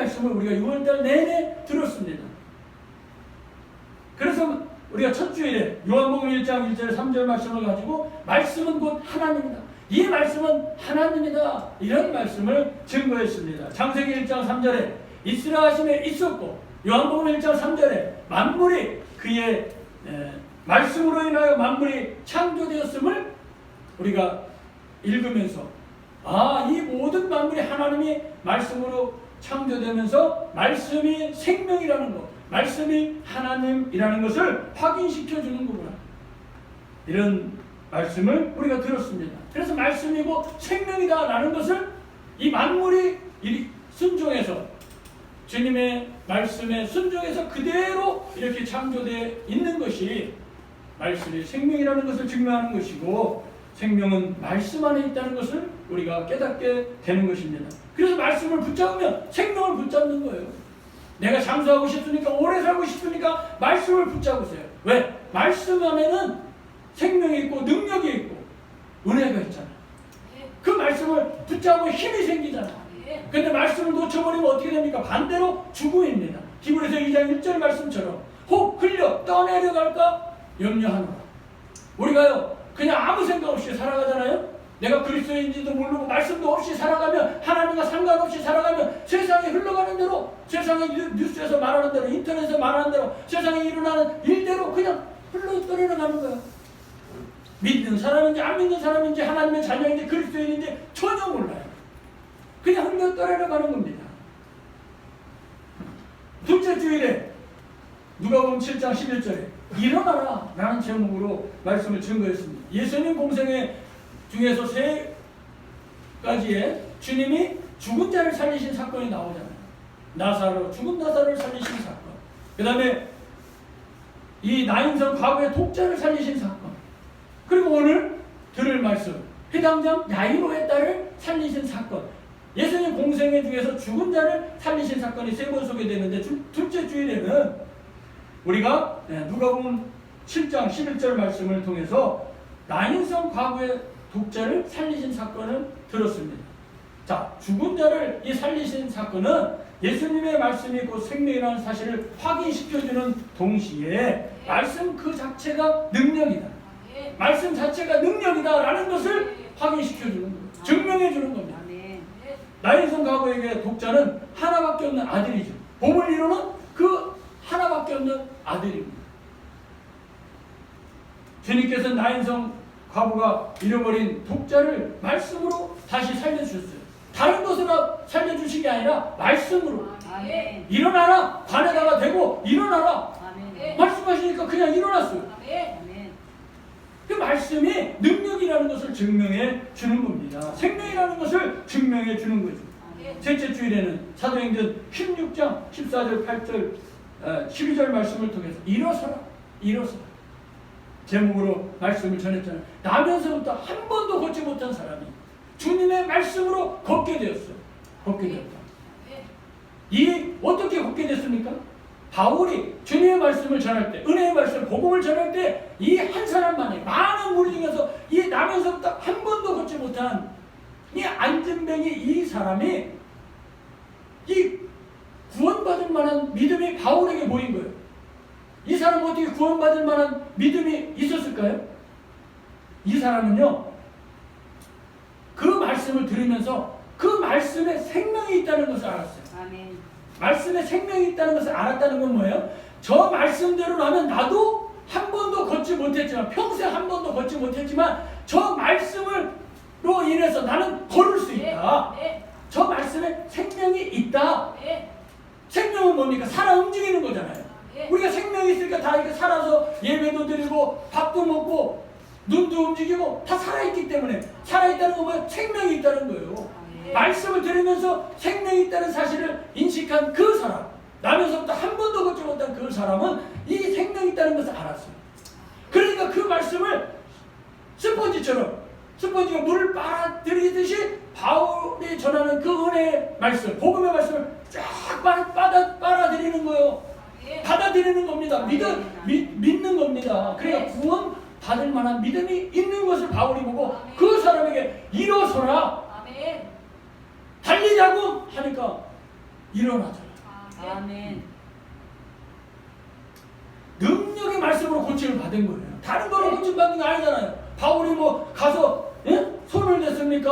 말씀을 우리가 6월달 내내 들었습니다. 그래서 우리가 첫 주일에 요한복음 1장 1절 3절 말씀을 가지고 말씀은 곧 하나님이다. 이 말씀은 하나님이다. 이런 말씀을 증거했습니다. 창세기 1장 3절에 이스라하심에 있었고 요한복음 1장 3절에 만물이 그의 말씀으로 인하여 만물이 창조되었음을 우리가 읽으면서 이 모든 만물이 하나님이 말씀으로 창조되면서 말씀이 생명이라는 것, 말씀이 하나님이라는 것을 확인시켜 주는 거구나. 이런 말씀을 우리가 들었습니다. 그래서 말씀이고 생명이다라는 것을 이 만물이 순종해서 주님의 말씀에 순종해서 그대로 이렇게 창조되어 있는 것이 말씀이 생명이라는 것을 증명하는 것이고, 생명은 말씀 안에 있다는 것을 우리가 깨닫게 되는 것입니다. 그래서 말씀을 붙잡으면 생명을 붙잡는 거예요. 내가 장수하고 싶으니까, 오래 살고 싶으니까 말씀을 붙잡으세요. 왜? 말씀 안에는 생명이 있고 능력이 있고 은혜가 있잖아. 그 말씀을 붙잡으면 힘이 생기잖아. 근데 말씀을 놓쳐버리면 어떻게 됩니까? 반대로 죽음입니다. 히브리서 2장 1절 말씀처럼 혹 흘려 떠내려갈까 염려하노라. 우리가요 그냥 아무 생각 없이 살아가잖아요. 내가 그리스도인지도 모르고 말씀도 없이 살아가면, 하나님과 상관없이 살아가면 세상에 흘러가는 대로, 세상에 뉴스에서 말하는 대로, 인터넷에서 말하는 대로, 세상에 일어나는 일대로 그냥 흘러떠내려가는 거예요. 믿는 사람인지 안 믿는 사람인지 하나님의 자녀인지 그리스도인인지 전혀 몰라요. 그냥 흘러떠내려가는 겁니다. 둘째 주일에 누가복음 7장 11절에 일어나라 라는 제목으로 말씀을 증거했습니다. 예수님 공생애 중에서 세 가지의 주님이 죽은 자를 살리신 사건이 나오잖아요. 죽은 나사로를 살리신 사건, 그 다음에 이 나인성 과거의 독자를 살리신 사건, 그리고 오늘 들을 말씀 회당장 야이로의 딸을 살리신 사건, 예수님 공생애 중에서 죽은 자를 살리신 사건이 세 번 소개되는데, 둘째 주일에는 우리가 누가복음 7장 11절 말씀을 통해서 나인성 과거의 독자를 살리신 사건을 들었습니다. 자, 죽은 자를 살리신 사건은 예수님의 말씀이 곧 생명이라는 사실을 확인시켜주는 동시에 말씀 그 자체가 능력이다, 말씀 자체가 능력이다라는 것을 확인시켜주는 거예요. 증명해주는 겁니다. 나인성 과거에게 독자는 하나밖에 없는 아들이죠. 봄을 이루는 그 하나밖에 없는 아들입니다. 주님께서 나인성 과부가 잃어버린 독자를 말씀으로 다시 살려주셨어요. 다른 것으로 살려주신 게 아니라 말씀으로. 아멘. 일어나라, 관에다가 대고 일어나라. 아멘. 말씀하시니까 그냥 일어났어요. 아멘. 그 말씀이 능력이라는 것을 증명해 주는 겁니다. 생명이라는 것을 증명해 주는 거죠. 아멘. 셋째 주일에는 사도행전 16장 14절 8절 12절 말씀을 통해서 일어서라, 일어서라 제목으로 말씀을 전했잖아요. 나면서부터 한 번도 걷지 못한 사람이 주님의 말씀으로 걷게 되었어요. 걷게 되었다. 어떻게 걷게 됐습니까? 바울이 주님의 말씀을 전할 때, 은혜의 말씀, 복음을 전할 때 이 한 사람만이 많은 무리 중에서 이 나면서부터 한 번도 걷지 못한 이 안진뱅이 이 사람이 이 구원받을 만한 믿음이 바울에게 보인 거예요. 이 사람은 어떻게 구원받을 만한 믿음이 있었을까요? 이 사람은요, 그 말씀을 들으면서 그 말씀에 생명이 있다는 것을 알았어요. 아멘. 말씀에 생명이 있다는 것을 알았다는 건 뭐예요? 저 말씀대로라면 나도 한 번도 걷지 못했지만, 평생 한 번도 걷지 못했지만 저 말씀으로 인해서 나는 걸을 수 있다. 저 말씀에 생명이 있다. 생명은 뭡니까? 살아 움직이는 거잖아요. 우리가 생명이 있으니까 다 이렇게 살아서 예배도 드리고 밥도 먹고 눈도 움직이고 다 살아있기 때문에, 살아있다는 건 뭐예요? 생명이 있다는 거예요. 말씀을 들으면서 생명이 있다는 사실을 인식한 그 사람, 나면서부터 한 번도 걷지 못한 그 사람은 이 생명이 있다는 것을 알았어요. 그러니까 그 말씀을 스펀지가 물을 빨아들이듯이 바울이 전하는 그 은혜의 말씀, 복음의 말씀을 쫙 빨아들이는 거예요. 받아들이는 겁니다. 믿는 겁니다. 그러니까 구원 받을 만한 믿음이 있는 것을 바울이 보고 그 사람에게 일어서라, 달리자고 하니까 일어나잖아. 아멘. 능력의 말씀으로 고침을 받은 거예요. 다른 거로 고침 받는 거 아니잖아요. 바울이 뭐 가서 손을 댔습니까?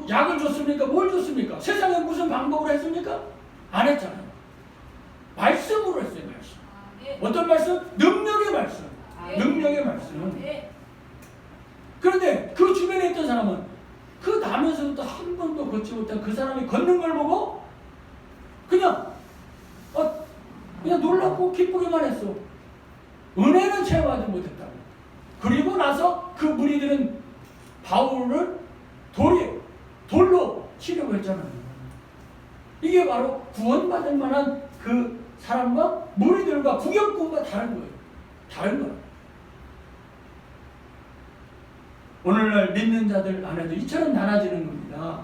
약을 줬습니까? 뭘 줬습니까? 세상에 무슨 방법으로 했습니까? 안 했잖아요. 말씀으로 했어요. 말씀. 어떤 말씀? 능력의 말씀. 능력의 말씀. 그런데 그 주변에 있던 사람은 그 나면서부터 한 번도 걷지 못한 그 사람이 걷는 걸 보고 그냥 놀랍고 기쁘기만 했어. 은혜는 체험하지 못했다고. 그리고 나서 그 무리들은 바울을 돌로 치려고 했잖아요. 이게 바로 구원받을 만한 그 사람과 무리들과 구경꾼과 다른 거예요. 다른 거예요. 오늘날 믿는 자들 안에도 이처럼 나눠지는 겁니다.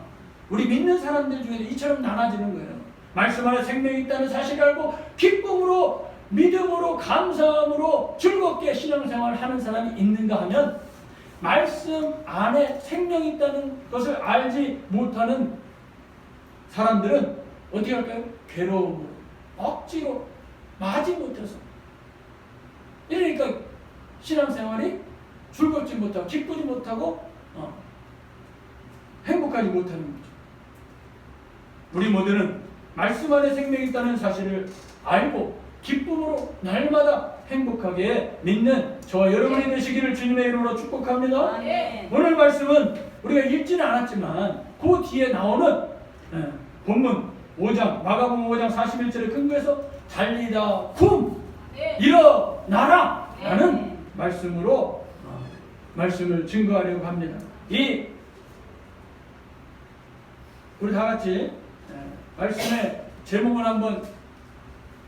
우리 믿는 사람들 중에도 이처럼 나눠지는 거예요. 말씀 안에 생명이 있다는 사실을 알고 기쁨으로 믿음으로 감사함으로 즐겁게 신앙생활을 하는 사람이 있는가 하면 말씀 안에 생명이 있다는 것을 알지 못하는 사람들은 어떻게 할까요? 괴로움으로 억지로 마지 못해서 이러니까 신앙생활이 즐겁지 못하고 기쁘지 못하고 행복하지 못하는 거죠. 우리 모두는 말씀 안에 생명이 있다는 사실을 알고 기쁨으로 날마다 행복하게 믿는 저와 여러분이 되시기를 주님의 이름으로 축복합니다. 오늘 말씀은 우리가 읽지는 않았지만 그 뒤에 나오는 본문 5장 마가복음 5장 41절에 근거해서 달리다 쿰 일어나라 라는 말씀으로 말씀을 증거하려고 합니다. 우리 다 같이 말씀의 제목을 한번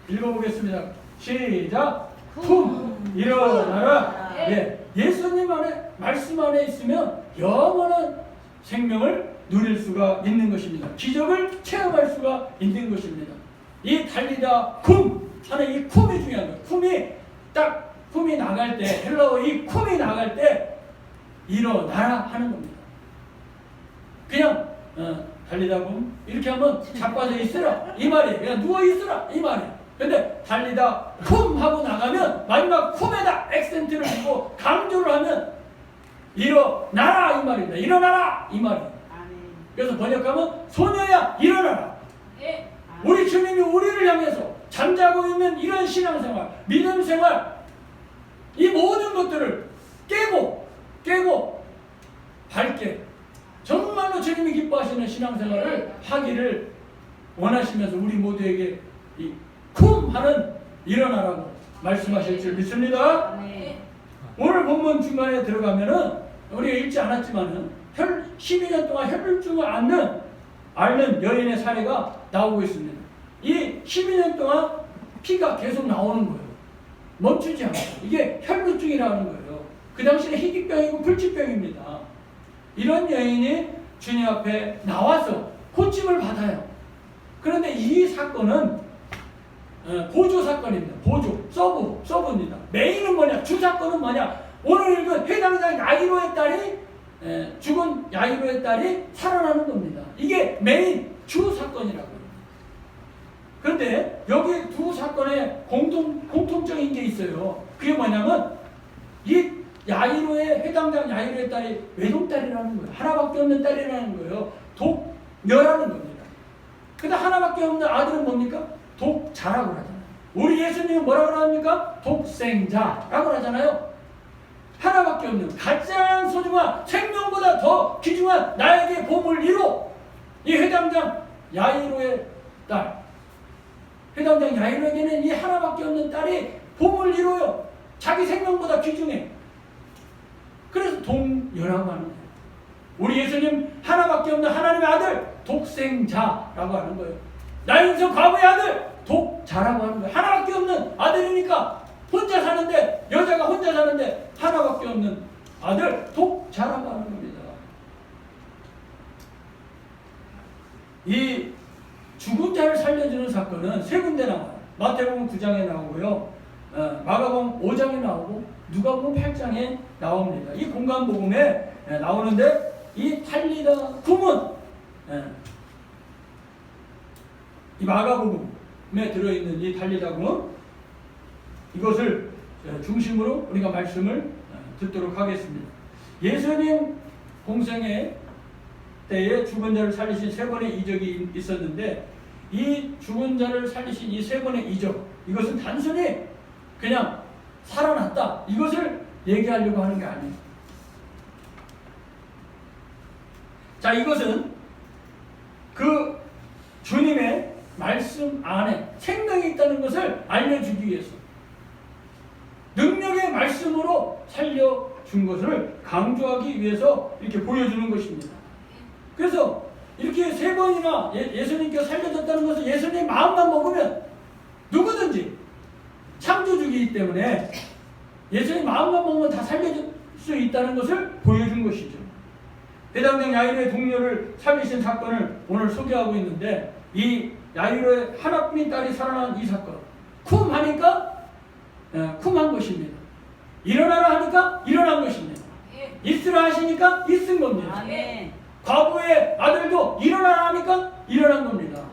읽어보겠습니다. 시작. 쿰 일어나라. 예수님 안에 말씀 안에 있으면 영원한 생명을 누릴 수가 있는 것입니다. 기적을 체험할 수가 있는 것입니다. 이 달리다 쿰 하는 이 쿰이 중요한 거예요. 쿰이 나갈 때 헬라어 이 쿰이 나갈 때 일어나라 하는 겁니다. 그냥 달리다 쿰 이렇게 하면 자빠져 있으라 이 말이에요. 그냥 누워 있으라 이 말이에요. 근데 달리다 쿰 하고 나가면 마지막 쿰에다 액센트를 주고 강조를 하면 일어나라 이 말입니다. 일어나라 이 말이에요. 그래서 번역하면 소녀야 일어나라. 우리 주님이 우리를 향해서 잠자고 있는 이런 신앙생활, 믿음생활 이 모든 것들을 깨고 밝게 정말로 주님이 기뻐하시는 신앙생활을 하기를 원하시면서 우리 모두에게 이 쿰 하는 일어나라고 말씀하실 줄 믿습니다. 오늘 본문 중간에 들어가면은 우리가 읽지 않았지만은 12년 동안 혈루증을 앓는 여인의 사례가 나오고 있습니다. 이 12년 동안 피가 계속 나오는 거예요. 멈추지 않아요. 이게 혈루증이라는 거예요. 그 당시에 희귀병이고 불치병입니다. 이런 여인이 주님 앞에 나와서 고침을 받아요. 그런데 이 사건은 보조 사건입니다. 보조, 서브입니다. 메인은 뭐냐? 주 사건은 뭐냐? 오늘 읽은 회당장 야이로의 딸이 죽은 야이로의 딸이 살아나는 겁니다. 이게 메인 주 사건이라고요. 그런데 여기 두 사건에 공통적인 게 있어요. 그게 뭐냐면 이 회당장 야이로의 딸이 외동딸이라는 거예요. 하나밖에 없는 딸이라는 거예요. 독녀라는 겁니다. 근데 하나밖에 없는 아들은 뭡니까? 독자라고 하잖아요. 우리 예수님은 뭐라고 합니까? 독생자라고 하잖아요. 하나밖에 없는 가장 소중한 생명보다 더 귀중한 나에게 보물 1호 이 회당장 야이로의 딸 회당장 야이로에게는 이 하나밖에 없는 딸이 보물 1호요. 자기 생명보다 귀중해. 그래서 동녀라고 하는 거예요. 우리 예수님 하나밖에 없는 하나님의 아들 독생자라고 하는 거예요. 나의 인생 과부의 아들 독자라고 하는 거예요. 하나밖에 없는 아들이니까 혼자 사는데 여자가 혼자 사는데 하나밖에 없는 아들 독자라고 하는 겁니다. 이 죽은 자를 살려주는 사건은 세 군데 나와요. 마태복음 9장에 나오고요. 마가복음 5장에 나오고 누가복음 8장에 나옵니다. 이 공간복음에 나오는데 이 달리다 쿰은 이 마가복음에 들어있는 이 달리다궁은 이것을 중심으로 우리가 말씀을 듣도록 하겠습니다. 예수님 공생의 때에 죽은 자를 살리신 세 번의 이적이 있었는데 이 죽은 자를 살리신 이 세 번의 이적, 이것은 단순히 그냥 살아났다 이것을 얘기하려고 하는 게 아니에요. 자, 이것은 그 주님의 말씀 안에 생명이 있다는 것을 알려주기 위해서 능력의 말씀으로 살려준 것을 강조하기 위해서 이렇게 보여주는 것입니다. 그래서 이렇게 세 번이나 예수님께서 살려줬다는 것은 예수님 마음만 먹으면 누구든지 창조주이기 때문에 예수님 마음만 먹으면 다 살려줄 수 있다는 것을 보여준 것이죠. 대장장 야이로의 동료를 살리신 사건을 오늘 소개하고 있는데 이 야이로의 하나뿐인 딸이 살아난 이 사건 쿵 하니까 쿵한 것입니다. 일어나라 하니까 일어난 것입니다. 있으라 하시니까 있은 겁니다. 과부의 아들도 일어나라 하니까 일어난 겁니다.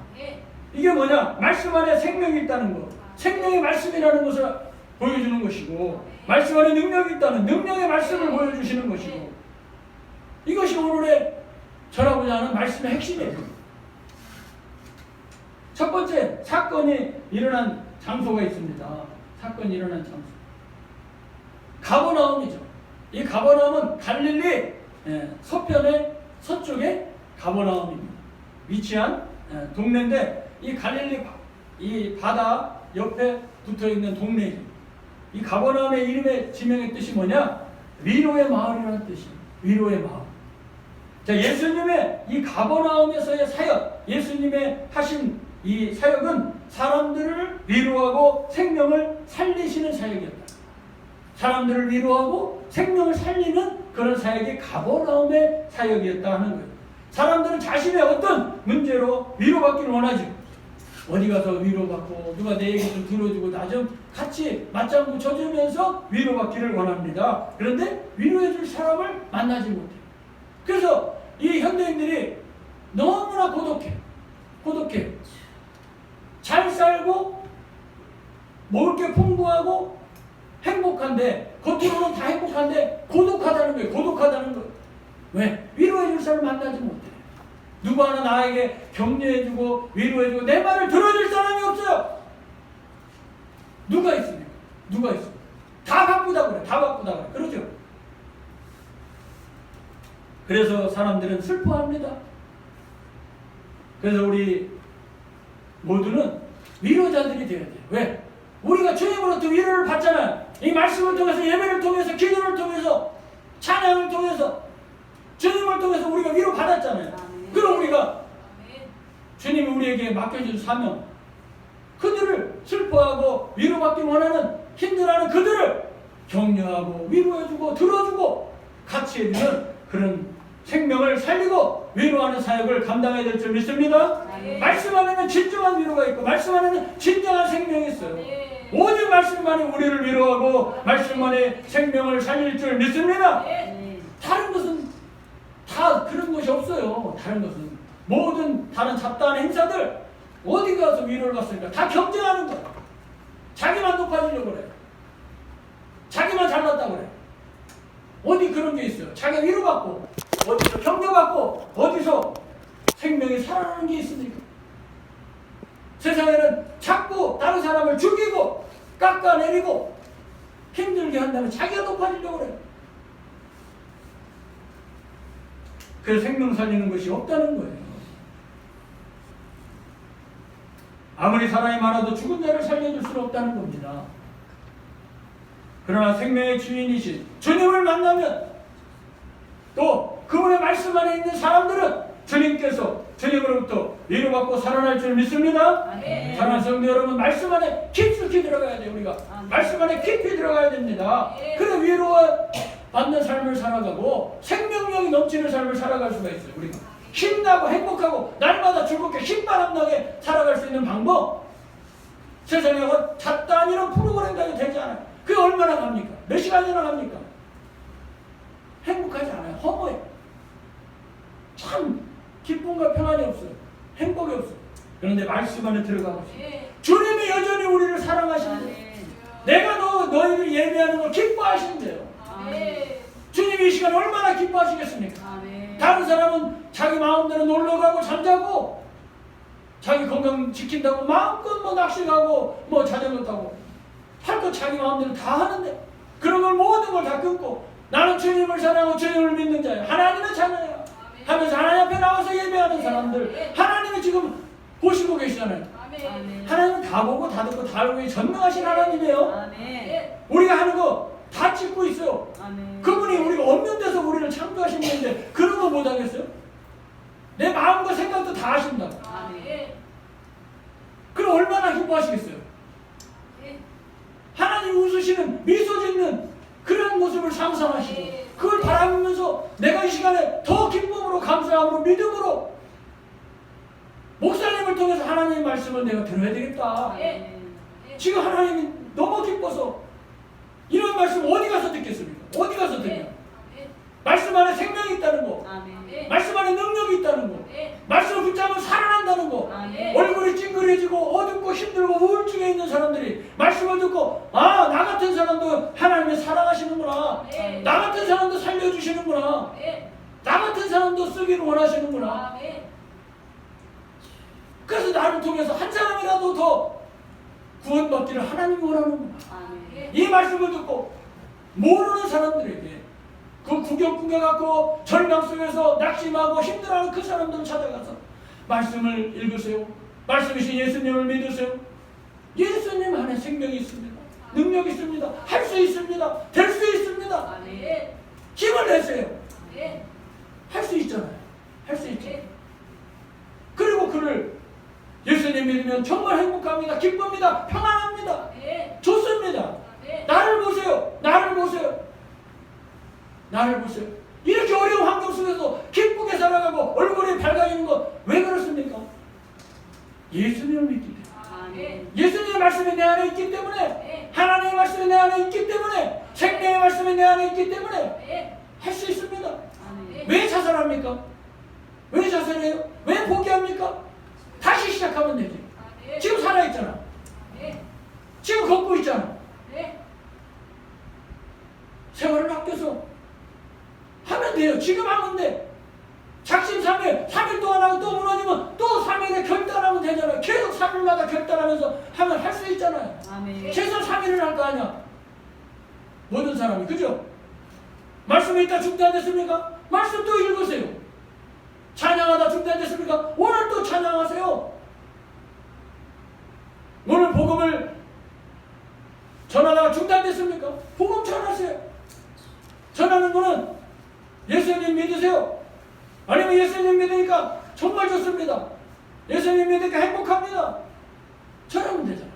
이게 뭐냐? 말씀 안에 생명이 있다는 것, 생명의 말씀이라는 것을 보여주는 것이고 말씀 안에 능력이 있다는 능력의 말씀을 보여주시는 것이고 이것이 오늘의 전하고자 하는 말씀의 핵심이에요. 첫 번째 사건이 일어난 장소가 있습니다. 사건이 일어난 장소. 가버나움이죠. 이 가버나움은 갈릴리 서편의 서쪽에 가버나움입니다. 위치한 동네인데 이 갈릴리 이 바다 옆에 붙어있는 동네이죠. 이 가버나움의 이름의 지명의 뜻이 뭐냐? 위로의 마을이라는 뜻이에요. 위로의 마을. 자, 예수님의 이 가버나움에서의 사역, 예수님의 하신 이 사역은 사람들을 위로하고 생명을 살리시는 사역이었다. 사람들을 위로하고 생명을 살리는 그런 사역이 가버나움의 사역이었다 하는 거예요. 사람들은 자신의 어떤 문제로 위로받기를 원하죠. 어디 가서 위로받고 누가 내 얘기 좀 들어주고 나 좀 같이 맞장구 쳐주면서 위로받기를 원합니다. 그런데 위로해줄 사람을 만나지 못해요. 그래서 이 현대인들이 너무나 고독해. 잘 살고 먹을 게 풍부하고 행복한데 겉으로는 다 행복한데 고독하다는 거예요. 고독하다는 거예요. 왜? 위로해줄 사람을 만나지 못해. 누구 하나 나에게 격려해주고 위로해주고 내 말을 들어줄 사람이 없어요. 누가 있습니까? 누가 있습니까? 다 바쁘다 그래. 다 바쁘다 그래. 그러죠? 그래서 사람들은 슬퍼합니다. 그래서 우리 모두는 위로자들이 되어야 돼요. 왜? 우리가 주님으로부터 위로를 받잖아요. 이 말씀을 통해서 예배를 통해서 기도를 통해서 찬양을 통해서 주님을 통해서 우리가 위로 받았잖아요. 그럼 우리가 주님이 우리에게 맡겨준 사명, 그들을 슬퍼하고 위로받기 원하는 힘들어하는 그들을 격려하고 위로해주고 들어주고 같이 해주는 그런 생명을 살리고 위로하는 사역을 감당해야 될 줄 믿습니다. 말씀 안에는 진정한 위로가 있고 말씀 안에는 진정한 생명이 있어요. 오직 말씀만이 우리를 위로하고 말씀만이 생명을 살릴 줄 믿습니다. 다른 것은 다 그런 것이 없어요. 다른 것은 모든 다른 잡다한 행사들 어디 가서 위로를 받습니까? 다 경쟁하는 거야. 자기만 높아지려고 그래. 자기만 잘났다고 그래. 어디 그런 게 있어요? 자기가 위로받고 어디서 격려받고 어디서 생명이 살아나는 게 있습니까? 세상에는 자꾸 다른 사람을 죽이고 깎아내리고 힘들게 한다면 자기가 높아지려고 그래. 그래서 생명 살리는 것이 없다는 거예요. 아무리 사람이 많아도 죽은 자를 살려줄 수는 없다는 겁니다. 그러나 생명의 주인이신 주님을 만나면 또 그분의 말씀 안에 있는 사람들은 주님께서 주님으로부터 위로받고 살아날 줄 믿습니다. 사랑하는 성도 여러분, 말씀 안에 깊숙이 들어가야 돼요. 우리가 말씀 안에 깊이 들어가야 됩니다. 그래 위로받는 삶을 살아가고 생명력이 넘치는 삶을 살아갈 수가 있어요. 우리가 힘나고 행복하고 날마다 즐겁게 힘바람나게 살아갈 수 있는 방법, 세상에 잡다한 이런 프로그램 가지고 되지 않아요. 그게 얼마나 갑니까? 몇 시간이나 갑니까? 행복하지 않아요. 허무해. 참 기쁨과 평안이 없어요. 행복이 없어요. 그런데 말씀 안에 들어가고 있어요. 주님이 여전히 우리를 사랑하신대요. 내가 너희를 예배하는 걸 기뻐하신대요. 주님이 이 시간에 얼마나 기뻐하시겠습니까? 다른 사람은 자기 마음대로 놀러가고 잠자고 자기 건강 지킨다고 마음껏 뭐 낚시 가고 뭐 자전거 타고 할 것 자기 마음대로 다 하는데 그런 걸 모든 걸 다 끊고 나는 주님을 사랑하고 주님을 믿는 자야. 하나님의 자녀야. 하면서 하나님 앞에 나와서 예배하는 사람들 하나님이 지금 보시고 계시잖아요. 하나님은 다 보고 다 듣고 다 알고 전능하신 하나님이에요. 우리가 하는 거 다 찍고 있어요. 그분이 우리가 없는 데서 우리를 창조하신 분인데 그런 거 못하겠어요? 내 마음과 생각도 다 아신다. 그럼 얼마나 기뻐하시겠어요? 하나님 웃으시는 미소 짓는 그런 모습을 상상하시고 그걸 바라보면서 내가 이 시간에 더 기쁨으로 감사함으로 믿음으로 목사님을 통해서 하나님의 말씀을 내가 들어야 되겠다. 지금 하나님이 너무 기뻐서 이런 말씀 어디 가서 듣겠습니까? 어디 가서 듣냐? 말씀 안에 생명이 있다는 거, 말씀 안에 능력이 있다는 거, 말씀을 붙잡으면 살아난다는 거. 얼굴이 찡그려지고 어둡고 힘들고 우울증에 있는 사람들이 말씀을 듣고 아, 나 같은 사람도 하나님이 사랑하시는구나. 나 같은 사람도 살려주시는구나. 나 같은 사람도 쓰기를 원하시는구나. 그래서 나를 통해서 한 사람이라도 더 구원받기를 하나님이 원하는구나. 이 말씀을 듣고 모르는 사람들에게 그 구경갖고 절망 속에서 낙심하고 힘들어하는 그 사람들을 찾아가서 말씀을 읽으세요. 말씀이신 예수님을 믿으세요. 예수님 안에 생명이 있습니다. 능력이 있습니다. 할 수 있습니다. 될 수 있습니다. 힘을 내세요. 할 수 있잖아요. 할 수 있죠. 그리고 그를 예수님 믿으면 정말 행복합니다. 기쁩니다. 평안합니다. 좋습니다. 나를 보세요. 나를 보세요. 나를 보세요. 이렇게 어려운 환경 속에서 기쁘게 살아가고 얼굴이 밝아지는 거 왜 그렇습니까? 예수님을 믿기 때문에. 예수님의 말씀이 내 안에 있기 때문에 하나님의 말씀이 내 안에 있기 때문에 생명의 말씀이 내 안에 있기 때문에 할 수 있습니다. 왜 자살합니까? 왜 자살해요? 왜 포기합니까? 다시 시작하면 되지. 지금 살아있잖아. 지금 걷고 있잖아. 세월을 아껴서 하면 돼요. 지금 하면 돼. 작심삼일 3일 동안 하고 또 무너지면 또 3일에 결단하면 되잖아요. 계속 3일마다 결단하면서 하면 할 수 있잖아요. 최소 3일을 할 거 아니야. 모든 사람이. 그죠? 말씀이 있다 준비 안 됐습니까? 말씀 또 읽으세요. 찬양하다 준비 안 됐습니까? 오늘 또 찬양하세요. 오늘 복음을 전하다가 준비 안 됐습니까? 복음 전하세요. 전하는 거는 예수님 믿으세요. 아니면 예수님 믿으니까 정말 좋습니다. 예수님 믿으니까 행복합니다. 전하면 되잖아요.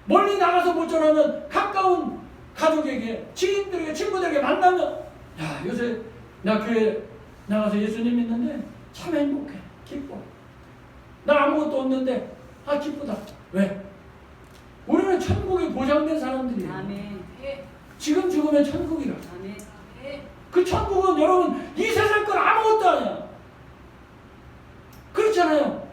멀리 나가서 못 전하면 가까운 가족에게, 지인들에게, 친구들에게 만나면 야, 요새 나 교회 나가서 예수님 믿는데 참 행복해. 기뻐. 나 아무것도 없는데 아, 기쁘다. 왜? 우리는 천국이 보장된 사람들이에요. 아멘. 지금 죽으면 천국이라. 아멘. 그 천국은 여러분 이 세상 건 아무것도 아니야. 그렇잖아요.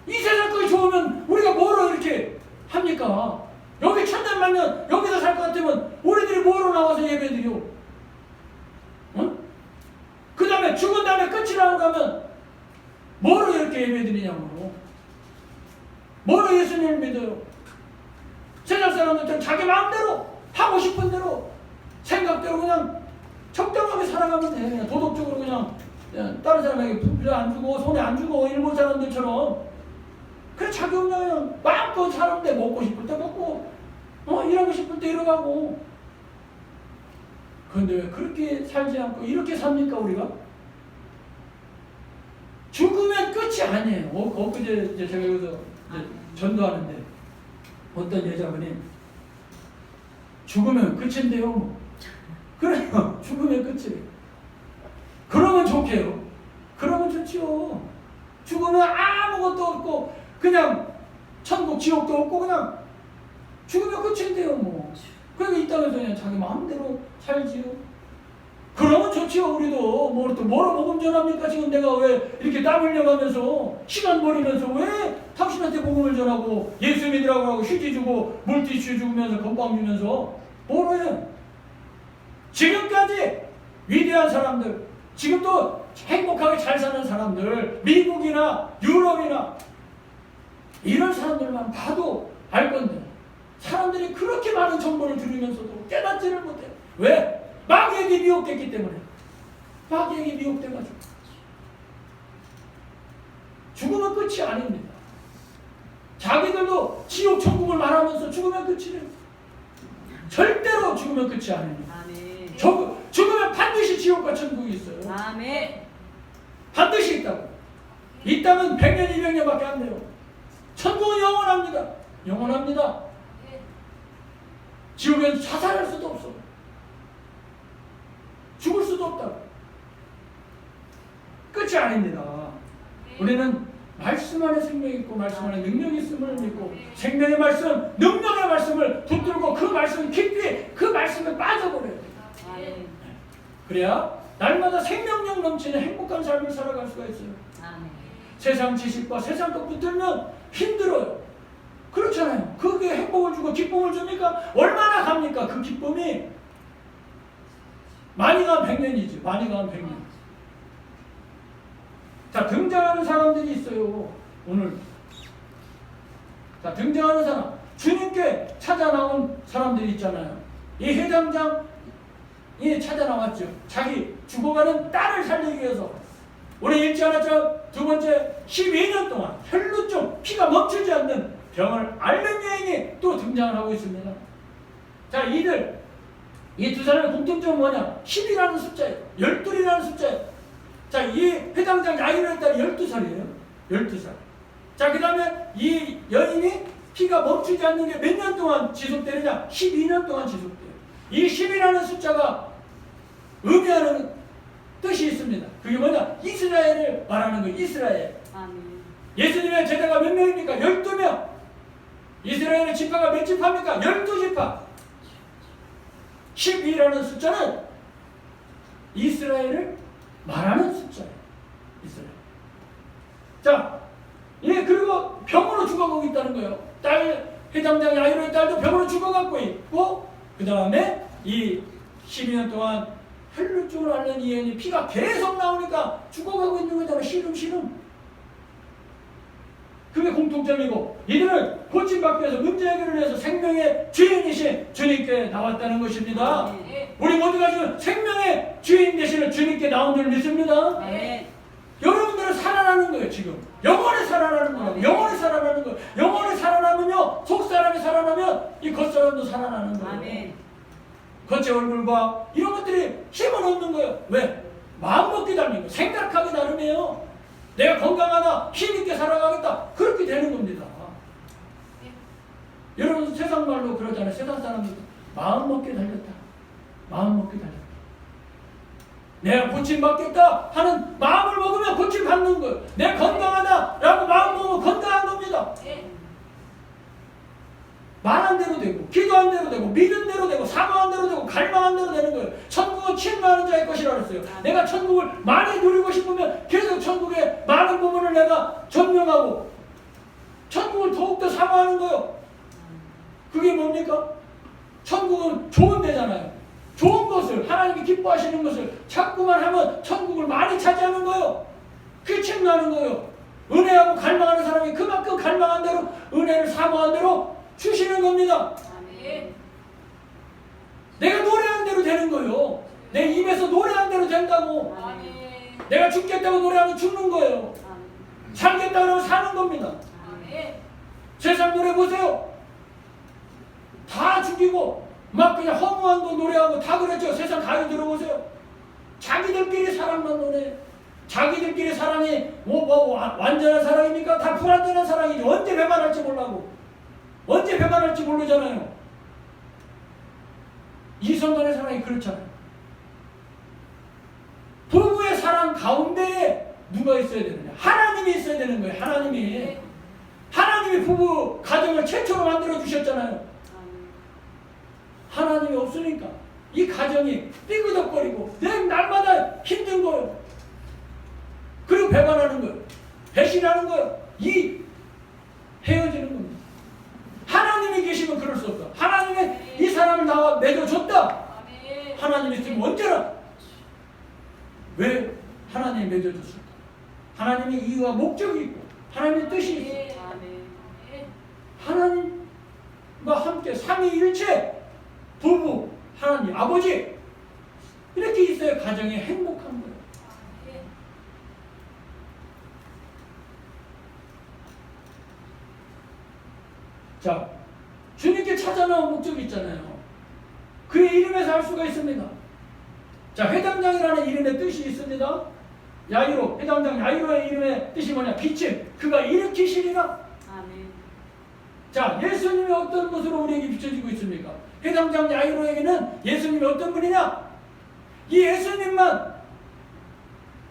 이 세상 것이 좋으면 우리가 뭐로 이렇게 합니까? 여기 천년만년 여기서 살 것 같으면 우리들이 뭐로 나와서 예배드려? 응? 그 다음에 죽은 다음에 끝이라고 하면 뭐로 이렇게 예배드리냐고. 뭐로 예수님을 믿어요? 세상 사람들은 자기 마음대로 하고 싶은 대로 생각대로 그냥 적당하게 살아가면 돼. 그냥 도덕적으로 그냥 다른 사람에게 부려 안 주고 손에 안 주고 일본 사람들처럼 그래 자기 혼자 그냥 마음껏 사는데 먹고 싶을 때 먹고 일하고 싶을 때 일어가고. 그런데 왜 그렇게 살지 않고 이렇게 삽니까 우리가? 죽으면 끝이 아니에요. 엊그제 제가 여기서 전도하는데 어떤 여자분이 죽으면 끝인데요. 뭐. 그래요. 죽으면 끝이에요. 그러면 좋게요. 그러면 좋지요. 죽으면 아무것도 없고 그냥 천국 지옥도 없고 그냥 죽으면 끝인데요. 뭐. 그러니까 이 땅에서 그냥 자기 마음대로 살지요. 그러면 좋지요. 우리도 뭐로 복음 전합니까? 지금 내가 왜 이렇게 땀 흘려가면서 시간 버리면서 왜 당신한테 복음을 전하고 예수 믿으라고 하고 휴지 주고 물티슈 주면서 건빵 주면서 뭐로 해요? 지금까지 위대한 사람들, 지금도 행복하게 잘 사는 사람들, 미국이나 유럽이나 이런 사람들만 봐도 알 건데 사람들이 그렇게 많은 정보를 들으면서도 깨닫지를 못해. 왜? 마귀에게 미혹됐기 때문에. 마귀에게 미혹돼가지고. 죽으면 끝이 아닙니다. 자기들도 지옥 천국을 말하면서 죽으면 끝이래요. 절대로 죽으면 끝이 아닙니다. 아멘. 죽으면 반드시 지옥과 천국이 있어요. 아멘. 반드시 있다고. 이 땅은 100년, 200년밖에 안 돼요. 천국은 영원합니다. 영원합니다. 지옥엔 자살할 수도 없어. 죽을 수도 없다. 끝이 아닙니다. 우리는 말씀 안에 생명이 있고 말씀 안에 능력이 있음을 믿고 생명의 말씀, 능력의 말씀을 붙들고 그 말씀 깊이 그 말씀에 빠져버려요. 그래야 날마다 생명력 넘치는 행복한 삶을 살아갈 수가 있어요. 세상 지식과 세상 것 붙들면 힘들어요. 그렇잖아요. 그게 행복을 주고 기쁨을 주니까 얼마나 갑니까? 그 기쁨이 많이 가면 100년이죠. 많이 가면 100년. 자, 등장하는 사람들이 있어요. 오늘. 자, 등장하는 사람. 주님께 찾아 나온 사람들이 있잖아요. 이 회당장이 찾아 나왔죠. 자기 죽어가는 딸을 살리기 위해서. 우리 읽지 않았죠? 두 번째, 12년 동안 혈루증, 피가 멈추지 않는 병을 앓는 여인이 또 등장을 하고 있습니다. 자, 이 두 사람의 공통점은 뭐냐? 10이라는 숫자예요. 12이라는 숫자예요. 자, 이 회당장 야이로의 딸이 12살이에요. 12살. 자, 그 다음에 이 여인이 피가 멈추지 않는 게 몇 년 동안 지속되느냐? 12년 동안 지속돼요. 이 10이라는 숫자가 의미하는 뜻이 있습니다. 그게 뭐냐? 이스라엘을 말하는 거예요. 이스라엘. 예수님의 제자가 몇 명입니까? 12명. 이스라엘의 지파가 몇 지파입니까? 12지파. 12라는 숫자는 이스라엘을 말하는 숫자예요. 이스라엘. 자, 그리고 병으로 죽어가고 있다는 거예요. 회당장 야이로의 딸도 병으로 죽어가고 있고, 그 다음에 이 12년 동안 혈루증을 앓는 이 여인이 피가 계속 나오니까 죽어가고 있는 거잖아요. 시름. 그게 공통점이고, 이들은 고침받기 위해서 문제 해결을 위해서 생명의 주인이신 주님께 나왔다는 것입니다. 우리 모두가 지금 생명의 주인 되시는 주님께 나온 줄 믿습니다. 여러분들은 살아나는 거예요. 지금 영원히 살아나는 거예요. 영원히 살아나는 거예요. 영원히 살아나면요, 속사람이 살아나면 이 겉사람도 살아나는 거예요. 겉의 얼굴과 이런 것들이 힘을 얻는 거예요. 왜? 마음먹기 다름이고 생각하기 다름이에요. 내가 건강하다, 힘있게 살아가겠다, 그렇게 되는 겁니다. 여러분 세상 말로 그러잖아요. 세상 사람들 마음먹기 달렸다. 마음먹기 달렸다. 내가 고침받겠다 하는 마음을 먹으면 고침받는 거예요. 내가 건강하다라고 마음 먹으면 건강한 겁니다. 말한 대로 되고, 기도한 대로 되고, 믿은 대로 되고, 사모한 대로 되고, 갈망한 대로 되는 거예요. 천국은 침노하는 자의 것이라 그랬어요. 내가 천국을 많이 누리고 싶으면 계속 천국의 많은 부분을 내가 전명하고 천국을 더욱더 사모하는 거예요. 그게 뭡니까? 천국은 좋은 데잖아요. 좋은 것을, 하나님이 기뻐하시는 것을 자꾸만 하면 천국을 많이 차지하는 거예요. 그게 침노하는 거예요. 은혜하고 갈망하는 사람이 그만큼 갈망한 대로, 은혜를 사모한 대로 주시는 겁니다. 내가 노래한 대로 되는 거예요. 내 입에서 노래한 대로 된다고. 내가 죽겠다고 노래하면 죽는 거예요. 살겠다 그러면 사는 겁니다. 세상 노래 보세요. 다 죽이고 막 그냥 허무한 거 노래하고 다 그랬죠. 세상 가요 들어보세요. 자기들끼리 사랑만 노래. 자기들끼리 사랑이 완전한 사랑입니까? 다 불완전한 사랑이죠. 언제 배반할지 몰라고. 언제 배반할지 모르잖아요. 이성간의 사랑이 그렇잖아요. 부부의 사랑 가운데에 누가 있어야 되느냐? 하나님이 있어야 되는 거예요. 하나님이 부부 가정을 최초로 만들어 주셨잖아요. 하나님이 없으니까 이 가정이 삐그덕거리고 내 날마다 힘든 거예요. 그리고 배반하는 거예요. 배신하는 거예요. 이 헤어지는 겁니다. 하나님이 계시면 그럴 수 없다. 하나님이 이 사람을 나와 맺어줬다. 하나님이 지금 언제나 왜 하나님이 맺어줬을까? 하나님의 이유와 목적이 있고 하나님의 뜻이 있고 하나님과 함께 삼위일체 부부, 하나님, 아버지 이렇게 있어야 가정이 행복한 거예요. 자, 주님께 찾아 나온 목적이 있잖아요. 그의 이름에서 알 수가 있습니다. 자, 회당장이라는 이름의 뜻이 있습니다. 야이로, 회당장 야이로의 이름의 뜻이 뭐냐? 빛을 그가 일으키시리라. 아멘. 자, 예수님이 어떤 것으로 우리에게 비춰지고 있습니까? 회당장 야이로에게는 예수님이 어떤 분이냐? 이 예수님만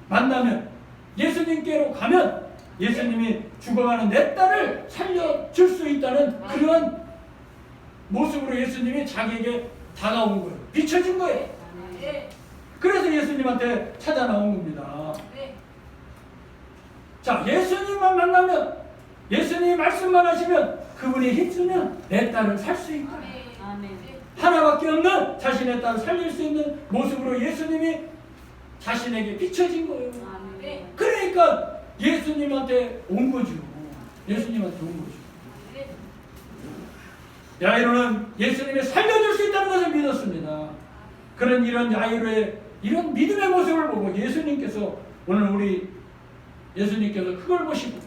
만나면, 예수님께로 가면 예수님이 죽어가는 내 딸을 살려줄 수 있다는 그런 모습으로 예수님이 자기에게 다가온 거예요. 비춰진 거예요. 그래서 예수님한테 찾아 나온 겁니다. 자, 예수님만 만나면, 예수님이 말씀만 하시면, 그분이 힘쓰면 내 딸을 살 수 있다. 하나밖에 없는 자신의 딸을 살릴 수 있는 모습으로 예수님이 자신에게 비춰진 거예요. 그러니까 예수님한테 온 거죠. 예수님한테 온 거죠. 야이로는 예수님이 살려줄 수 있다는 것을 믿었습니다. 그런 이런 야이로의 이런 믿음의 모습을 보고 예수님께서 오늘 우리 예수님께서 그걸 보시고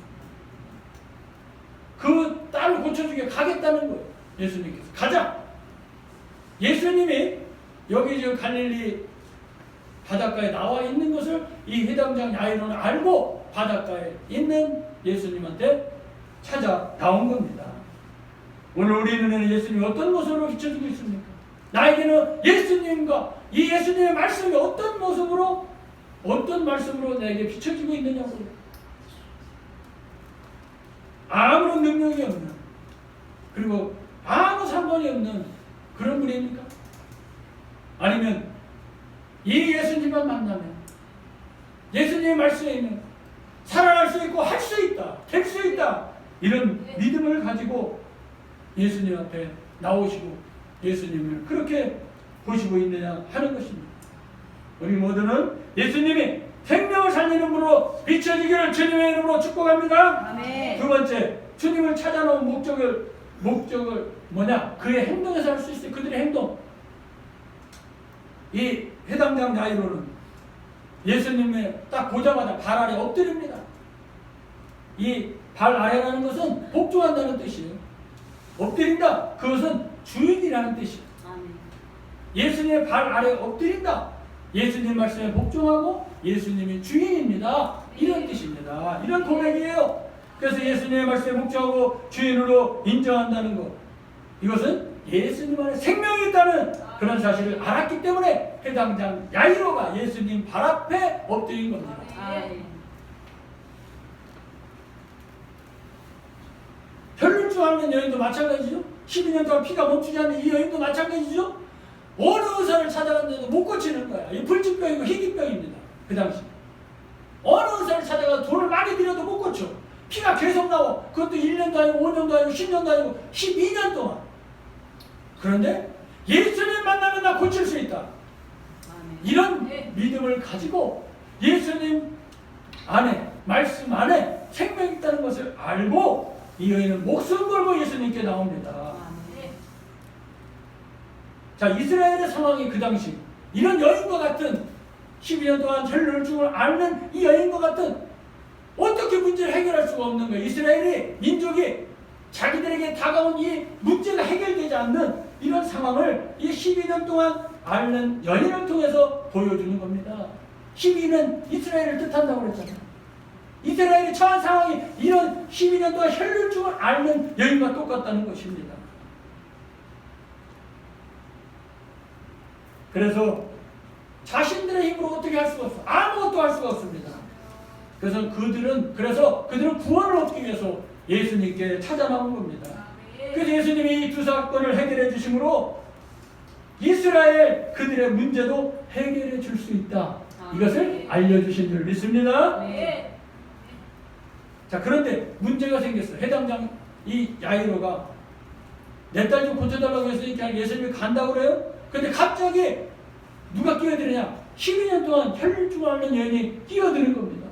그 딸을 고쳐주게 가겠다는 거예요. 예수님께서 가자. 예수님이 여기 지금 갈릴리 바닷가에 나와 있는 것을 이 회당장 야이로는 알고 바닷가에 있는 예수님한테 찾아 나온 겁니다. 오늘 우리 눈에는 예수님이 어떤 모습으로 비춰지고 있습니까? 나에게는 예수님과 이 예수님의 말씀이 어떤 모습으로 어떤 말씀으로 나에게 비춰지고 있느냐고요. 아무런 능력이 없는 그리고 아무 상관이 없는 그런 분입니까? 아니면 이 예수님만 만나면 예수님의 말씀에 있는 살아날 수 있고 할 수 있다, 될 수 있다 이런 믿음을 가지고 예수님 앞에 나오시고 예수님을 그렇게 보시고 있느냐 하는 것입니다. 우리 모두는 예수님이 생명을 살리는 분으로 비춰지기를 주님의 이름으로 축복합니다. 아멘. 두 번째, 주님을 찾아놓은 목적을 뭐냐? 그의 행동에서 할 수 있어요. 그들의 행동. 이 회당장 야이로는 예수님의 딱 보자마자 발 아래 엎드립니다. 이 발 아래라는 것은 복종한다는 뜻이에요. 엎드린다. 그것은 주인이라는 뜻이에요. 예수님의 발 아래 엎드린다. 예수님 말씀에 복종하고 예수님이 주인입니다. 이런 뜻입니다. 이런 고백이에요. 그래서 예수님의 말씀에 복종하고 주인으로 인정한다는 것. 이것은 예수님 안에 생명이 있다는 그런 사실을 알았기 때문에 회당장 야이로가 예수님 발 앞에 엎드린 겁니다. 혈루증 앓는 여인도 마찬가지죠. 12년 동안 피가 멈추지 않는 이 여인도 마찬가지죠. 어느 의사를 찾아갔는데도 못 고치는 거야. 이 불치병이고 희귀병입니다. 그 당시 어느 의사를 찾아가서 돈을 많이 들여도 못 고쳐. 피가 계속 나와. 그것도 1년도 아니고 5년도 아니고 10년도 아니고 12년 동안. 그런데 예수님 만나면 나 고칠 수 있다. 이런 믿음을 가지고 예수님 안에 말씀 안에 생명이 있다는 것을 알고 이 여인은 목숨 걸고 예수님께 나옵니다. 자, 이스라엘의 상황이 그 당시 이런 여인과 같은 12년 동안 혈루증을 앓는 이 여인과 같은 어떻게 문제를 해결할 수가 없는 거예요. 이스라엘의 민족이 자기들에게 다가온 이 문제가 해결되지 않는 이런 상황을 이 12년 동안 앓는 여인을 통해서 보여주는 겁니다. 12는 이스라엘을 뜻한다고 그랬잖아요. 이스라엘이 처한 상황이 이런 12년 동안 혈루증을 앓는 여인과 똑같다는 것입니다. 그래서 자신들의 힘으로 어떻게 할 수가 없어. 아무것도 할 수가 없습니다. 그래서 그들은 구원을 얻기 위해서 예수님께 찾아 나온 겁니다. 그래서 예수님이 이 두 사건을 해결해 주심으로 이스라엘 그들의 문제도 해결해 줄 수 있다. 이것을 알려주신 줄 믿습니다. 네. 자, 그런데 문제가 생겼어. 해당장 이 야이로가 내 딸 좀 고쳐달라고 했으니까 예수님이 간다고 그래요? 근데 갑자기 누가 끼어드느냐? 12년 동안 혈류증 앓는 여인이 끼어드는 겁니다.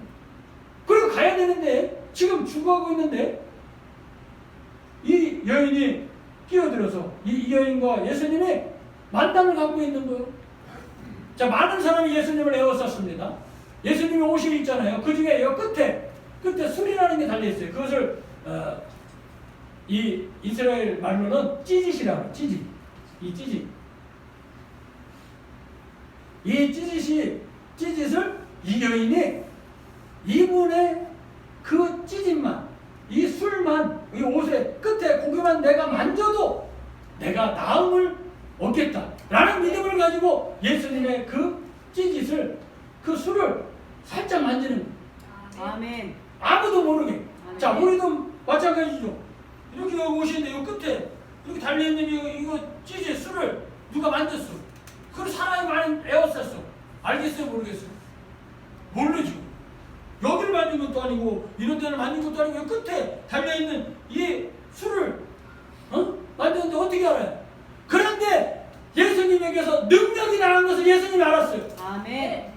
그리고 가야 되는데 지금 죽어가고 있는데 이 여인이 끼어들어서 이 여인과 예수님이 만남을 갖고 있는 거예요. 자, 많은 사람이 예수님을 에워쌌습니다. 예수님이 옷이 있잖아요. 그 중에 여 끝에 술이라는 게 달려있어요. 그것을 이 이스라엘 말로는 찌짓이라고 해요. 찌짓. 이 찌짓. 이 찌짓을 이 여인이 이분의 그 찌짓만, 이 술만, 이 옷의 끝에 고기만 내가 만져도 내가 나음을 얻겠다 라는 믿음을 가지고 예수님의 그 찌짓을, 그 술을 살짝 만지는 거예요. 아멘. 아무도 모르게. 아멘. 자, 우리도 마찬가지죠. 이렇게 옷인데 이 끝에 이렇게 달려있는 이거 찌짓 술을 누가 만졌어. 그걸 사람이 많이 에워쌌어. 알겠어요? 모르겠어요? 모르죠. 여기를 만진 것도 아니고 이런 데를 만진 것도 아니고 끝에 달려있는 이 술을 만졌는데 어떻게 알아요? 그런데 예수님에게서 능력이 나간 것을 예수님이 알았어요. 아멘.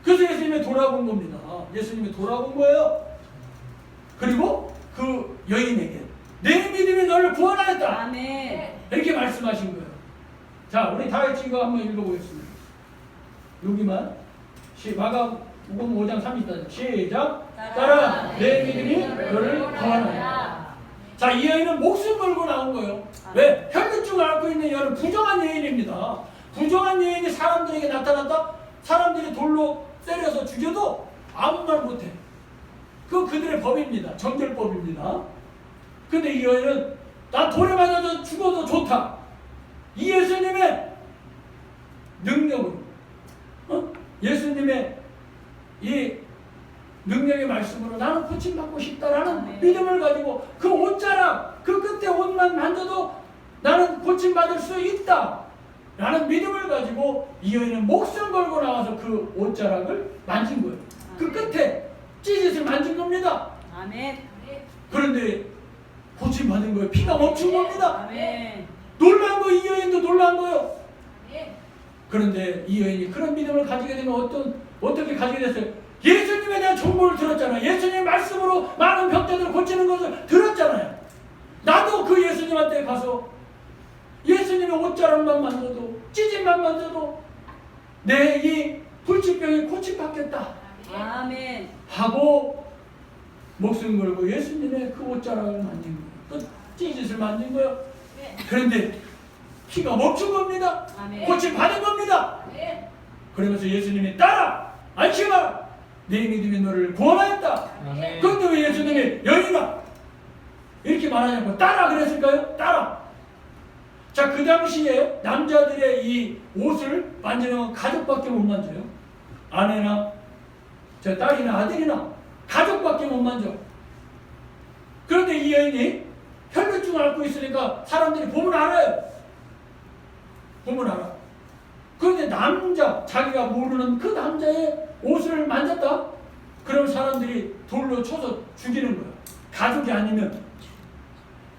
그래서 예수님이 돌아본 겁니다. 예수님이 돌아본 거예요. 그리고 그 여인에게 내 믿음이 너를 구원하였다. 아멘. 이렇게 말씀하신 거예요. 자, 우리 다 같이 이거 한번 읽어보겠습니다. 여기만 마가복음 5장 30절 시작. 따라 내 믿음이 너를 구원하였다. 자, 이 여인은 목숨 걸고 나온 거예요. 왜? 혈류증을 앓고 있는 여인은 부정한 여인입니다. 부정한 여인이 사람들에게 나타났다. 사람들이 돌로 때려서 죽여도 아무 말 못해. 그들의 법입니다. 정결법입니다. 근데 이 여인은 나 돌에 맞아서 죽어도 좋다. 이 예수님의 능력으로, 예수님의 이 능력의 말씀으로 나는 고침받고 싶다라는 믿음을 가지고 그 옷자락, 그 끝에 옷만 만져도 나는 고침받을 수 있다 라는 믿음을 가지고 이 여인은 목숨 걸고 나와서 그 옷자락을 만진 거예요. 그 끝에 찌짓을 만진 겁니다. 아멘. 그런데 고침받은 거예요. 피가 멈춘 겁니다. 아멘. 놀란 거, 이 여인도 놀란 거예요. 그런데 이 여인이 그런 믿음을 가지게 되면 어떻게 가지게 됐어요? 예수님에 대한 정보를 들었잖아요. 예수님의 말씀으로 많은 병자들을 고치는 것을 들었잖아요. 나도 그 예수님한테 가서 예수님의 옷자락만 만져도, 찌짐만 만져도 내 이 불치병이 고침받겠다 아멘. 하고 목숨 걸고 예수님의 그 옷자락을 만진 거예요. 그 찌짓을 만진 거예요. 그런데 피가 멈춘 겁니다. 아멘. 고침받은 겁니다. 그러면서 예수님이 따라 안심하라 내 믿음이 너를 구원하였다. 아멘. 그런데 왜 예수님이 여인아 이렇게 말하냐고 따라 그랬을까요? 따라. 자, 그 당시에 남자들의 이 옷을 만지는 건 가족밖에 못 만져요. 아내나 저 딸이나 아들이나 가족밖에 못 만져. 그런데 이 여인이 혈류증을 앓고 있으니까 사람들이 보면 알아요. 보면 알아. 그런데 자기가 모르는 그 남자의 옷을 만졌다? 그럼 사람들이 돌로 쳐서 죽이는 거야. 가족이 아니면.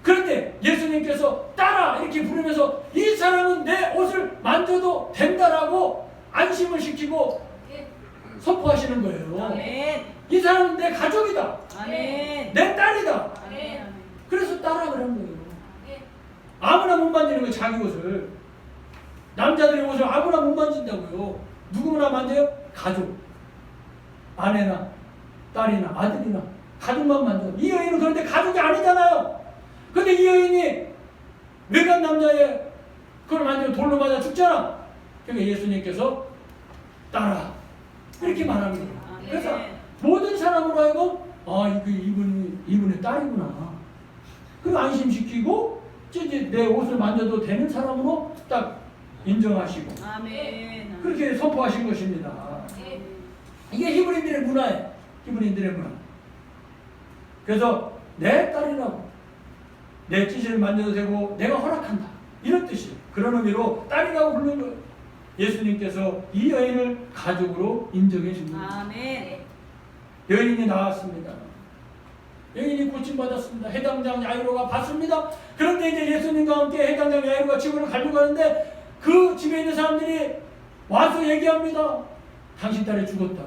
그런데 예수님께서 따라 이렇게 부르면서 이 사람은 내 옷을 만져도 된다라고 안심을 시키고 선포하시는 거예요. 아멘. 이 사람은 내 가족이다. 아멘. 내 딸이다. 아멘. 그래서 따라 그런 거예요. 아무나 못 만지는 거예요. 자기 옷을. 남자들의 옷을 아무나 못 만진다고요. 누구나 만져요? 가족. 아내나 딸이나 아들이나 가족만 만져. 이 여인은 그런데 가족이 아니잖아요. 근데 이 여인이 외간 남자의 그걸 만지면 돌로 맞아 죽잖아. 그러니까 예수님께서 따라 이렇게 말합니다. 그래서 모든 사람으로 하여금 이분의 딸이구나. 그 안심시키고 이제 내 옷을 만져도 되는 사람으로 딱 인정하시고 아멘. 그렇게 선포하신 것입니다. 이게 히브리인들의 문화예요. 히브리인들의 문화. 그래서 내 딸이라고 내 찌질을 만져도 되고 내가 허락한다. 이런 뜻이에요. 그런 의미로 딸이라고 부르는 거예요. 예수님께서 이 여인을 가족으로 인정해 줍니다. 아멘. 여인이 나왔습니다. 여인이 고침받았습니다. 해당장 야이로가 봤습니다. 그런데 이제 예수님과 함께 해당장 야이로가 집으로 가려고 하는데 그 집에 있는 사람들이 와서 얘기합니다. 당신 딸이 죽었다.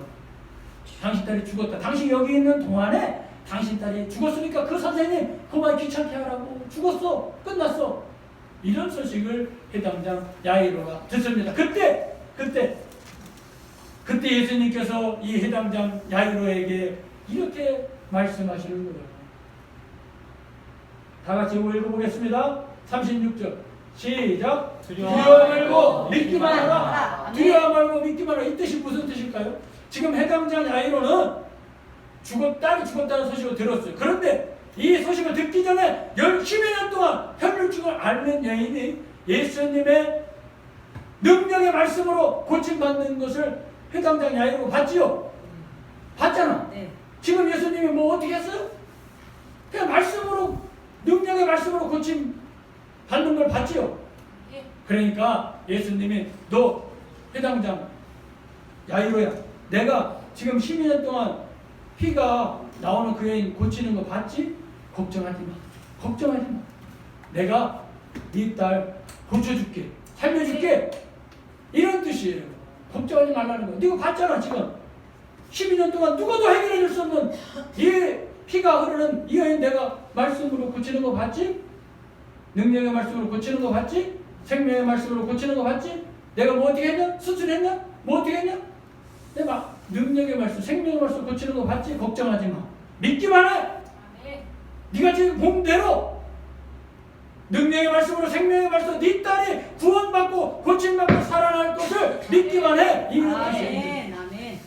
당신 딸이 죽었다. 당신 여기 있는 동안에 당신 딸이 죽었으니까 그 선생님 그만 귀찮게 하라고. 죽었어. 끝났어. 이런 소식을 해당장 야이로가 듣습니다. 그때 예수님께서 이 해당장 야이로에게 이렇게 말씀하시는 거예요. 다 같이 읽어보겠습니다. 36절 시작. 두려워 말고 믿기만 하라. 두려워 말고 믿기만 하라. 이 뜻이 무슨 뜻일까요? 지금 해당장 야이로는 딸이 죽었다는 소식을 들었어요. 그런데 이 소식을 듣기 전에 10여 년 동안 혈루증을 앓는 여인이 예수님의 능력의 말씀으로 고침받는 것을 해당장 야이로가 봤지요? 봤잖아. 네. 지금 예수님이 뭐 어떻게 했어요? 그냥 말씀으로, 능력의 말씀으로 고침 받는 걸 봤지요? 그러니까 예수님이 너 해당장 야이로야, 내가 지금 12년 동안 피가 나오는 그 여인 고치는 거 봤지? 걱정하지 마. 걱정하지 마. 내가 네 딸 고쳐줄게. 살려줄게. 이런 뜻이에요. 걱정하지 말라는 거. 네가 봤잖아 지금. 12년 동안 누구도 해결해 줄 수 없는 이 피가 흐르는 이 여인 내가 말씀으로 고치는 거 봤지? 능력의 말씀으로 고치는 거 봤지? 생명의 말씀으로 고치는 거 봤지? 내가 뭐 어떻게 했냐? 수술했냐? 뭐 어떻게 했냐? 내가 능력의 말씀, 생명의 말씀 고치는 거 봤지? 걱정하지 마. 믿기만 해. 네가 지금 본 대로 능력의 말씀으로 생명의 말씀, 네 딸이 구원받고 고침받고 살아날 것을 믿기만 해. 이런 뜻이에요. 아멘.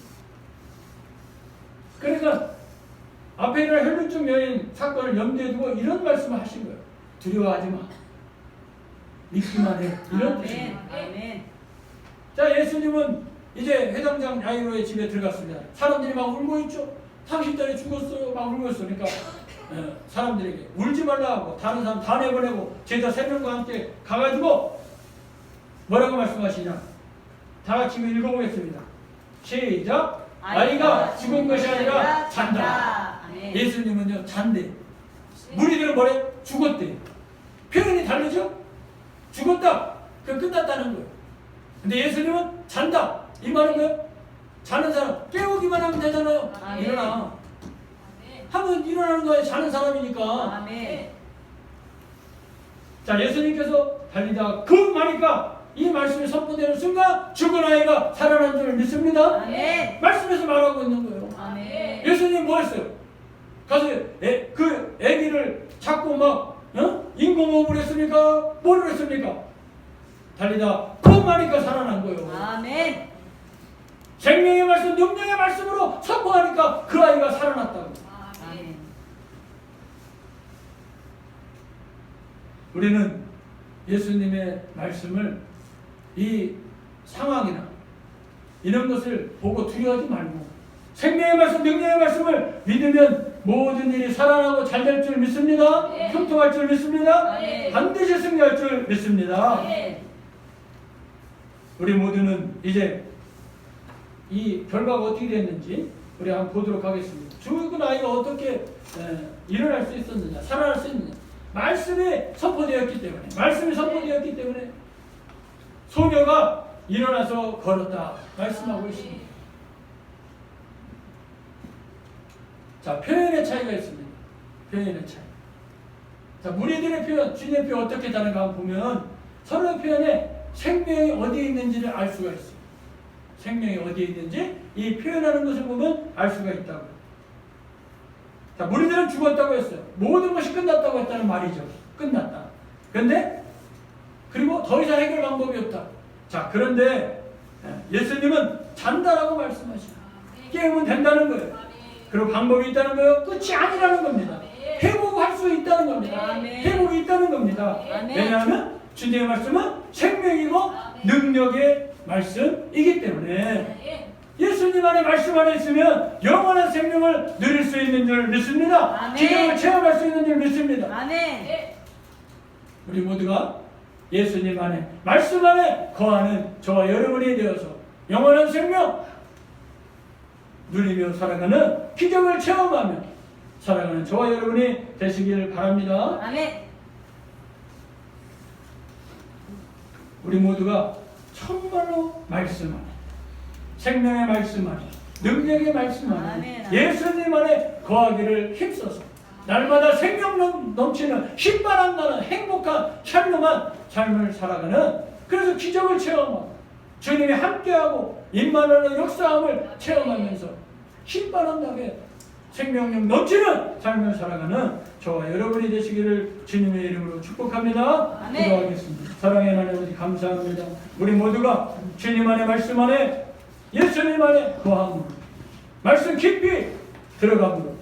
그러니까 앞에 있는 혈루증 여인 사건을 염두에 두고 이런 말씀을 하신 거예요. 두려워하지 마. 믿기만 해. 이런 뜻입니다. 아멘. 자, 예수님은 이제 해당장 야이로의 집에 들어갔습니다. 사람들이 막 울고 있죠. 당신 딸이 죽었어요. 막 울고 있어. 그러니까 사람들에게 울지 말라고 다른 사람 다 내보내고 제자 3명과 함께 가가지고 뭐라고 말씀하시냐. 다 같이 읽어보겠습니다. 시작. 아이가 죽은 것이 아니라 잔다. 아멘. 예수님은요 잔대. 무리들은 뭐래? 죽었대. 표현이 다르죠? 죽었다. 그 끝났다는 거예요. 근데 예수님은 잔다. 이 말은 뭐예요? 자는 사람 깨우기만 하면 되잖아요. 아멘. 일어나. 하면 일어나는 거예요. 자는 사람이니까. 아멘. 자, 예수님께서 달리다가 그 말이니까 이 말씀이 선포되는 순간 죽은 아이가 살아난 줄 믿습니다. 아멘. 말씀에서 말하고 있는 거예요. 아멘. 예수님 뭐 했어요? 가서 그 아기를 잡고 막 인공호흡을 했습니까? 뭐를 했습니까? 달리다 그 말이니까 살아난 거예요. 아멘. 생명의 말씀, 능력의 말씀으로 선포하니까 그 아이가 살아났다고. 아멘. 우리는 예수님의 말씀을 이 상황이나 이런 것을 보고 두려워하지 말고 생명의 말씀, 능력의 말씀을 믿으면 모든 일이 살아나고 잘 될 줄 믿습니다. 네. 형통할 줄 믿습니다. 네. 반드시 승리할 줄 믿습니다. 네. 우리 모두는 이제 이 결과가 어떻게 됐는지 우리 한번 보도록 하겠습니다. 죽은 아이가 어떻게 일어날 수 있었느냐, 살아날 수 있느냐. 말씀이 선포되었기 때문에 소녀가 일어나서 걸었다 말씀하고 있습니다. 자, 표현의 차이가 있습니다. 표현의 차이. 자, 무리들의 표현, 주님의 표현 어떻게 다른가 한번 보면 서로의 표현에 생명이 어디에 있는지를 알 수가 있어요. 생명이 어디에 있는지 이 표현하는 것을 보면 알 수가 있다고요. 자, 무리들은 죽었다고 했어요. 모든 것이 끝났다고 했다는 말이죠. 끝났다. 그런데 그리고 더 이상 해결 방법이 없다. 자, 그런데 예수님은 잔다라고 말씀하시죠. 깨우면 된다는 거예요. 그리고 방법이 있다는 거예요. 끝이 아니라는 겁니다. 회복할 수 있다는 겁니다. 회복이 있다는 겁니다. 왜냐하면 주님의 말씀은 생명이고 능력의 말씀이기 때문에 예수님 안에 말씀 안에 있으면 영원한 생명을 누릴 수 있는 줄 믿습니다. 기적을 체험할 수 있는 줄 믿습니다. 아멘. 우리 모두가 예수님 안에 말씀 안에 거하는 저와 여러분이 되어서 영원한 생명 누리며 살아가는 기적을 체험하며 살아가는 저와 여러분이 되시길 바랍니다. 아멘. 우리 모두가 정말로 말씀 안에, 생명의 말씀 안에, 능력의 말씀 안에, 아멘. 예수님 안에 거하기를 힘써서 날마다 생명 넘치는 힘바람 나는 행복한 샬롬한 삶을 살아가는, 그래서 기적을 체험하고 주님이 함께하고 임마누엘 역사함을 체험하면서 힘바람 나게 생명력 넘치는 삶을 살아가는 저와 여러분이 되시기를 주님의 이름으로 축복합니다. 아멘. 기도하겠습니다. 사랑의 하나님 아버지 감사합니다. 우리 모두가 주님 안에 말씀 안에 예수님 안에 거함으로 말씀 깊이 들어감으로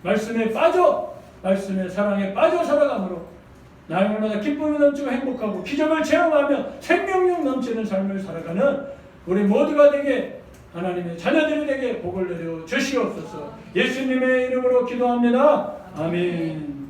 말씀에 빠져 말씀의 사랑에 빠져 살아감으로 날마다 기쁨이 넘치고 행복하고 기적을 체험하며 생명력 넘치는 삶을 살아가는 우리 모두가 되게 하나님의 자녀들이 되게 복을 내려 주시옵소서. 예수님의 이름으로 기도합니다. 아멘.